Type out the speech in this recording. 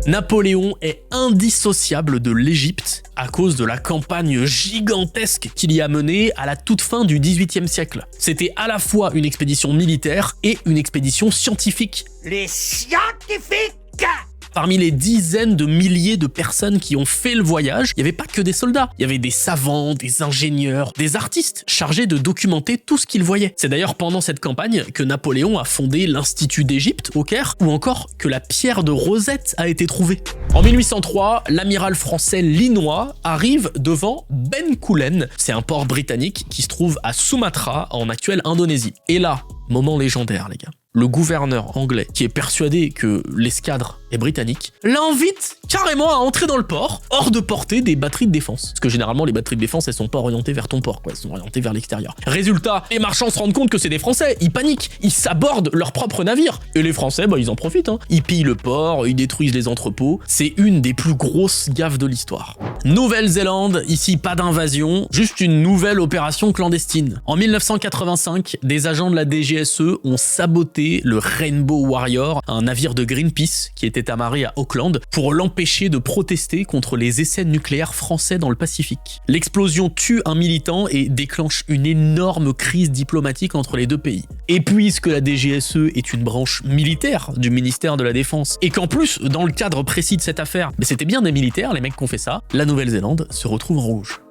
Napoléon est indissociable de l'Égypte à cause de la campagne gigantesque qu'il y a menée à la toute fin du XVIIIe siècle. C'était à la fois une expédition militaire et une expédition scientifique. Les scientifiques! Parmi les dizaines de milliers de personnes qui ont fait le voyage, il n'y avait pas que des soldats. Il y avait des savants, des ingénieurs, des artistes chargés de documenter tout ce qu'ils voyaient. C'est d'ailleurs pendant cette campagne que Napoléon a fondé l'Institut d'Égypte au Caire, ou encore que la pierre de Rosette a été trouvée. En 1803, l'amiral français Linois arrive devant Bencoolen. C'est un port britannique qui se trouve à Sumatra, en actuelle Indonésie. Et là, moment légendaire les gars. Le gouverneur anglais, qui est persuadé que l'escadre est britannique, l'invite carrément à entrer dans le port, hors de portée des batteries de défense. Parce que généralement, les batteries de défense, elles sont pas orientées vers ton port, quoi. Elles sont orientées vers l'extérieur. Résultat, les marchands se rendent compte que c'est des Français, ils paniquent, ils sabordent leur propre navire. Et les Français, ils en profitent, hein. Ils pillent le port, ils détruisent les entrepôts. C'est une des plus grosses gaffes de l'histoire. Nouvelle-Zélande, ici pas d'invasion, juste une nouvelle opération clandestine. En 1985, des agents de la DGSE ont saboté le Rainbow Warrior, un navire de Greenpeace qui était amarré à Auckland, pour l'empêcher de protester contre les essais nucléaires français dans le Pacifique. L'explosion tue un militant et déclenche une énorme crise diplomatique entre les deux pays. Et puisque la DGSE est une branche militaire du ministère de la Défense, et qu'en plus, dans le cadre précis de cette affaire, c'était bien des militaires, les mecs qui ont fait ça, la Nouvelle-Zélande se retrouve en rouge.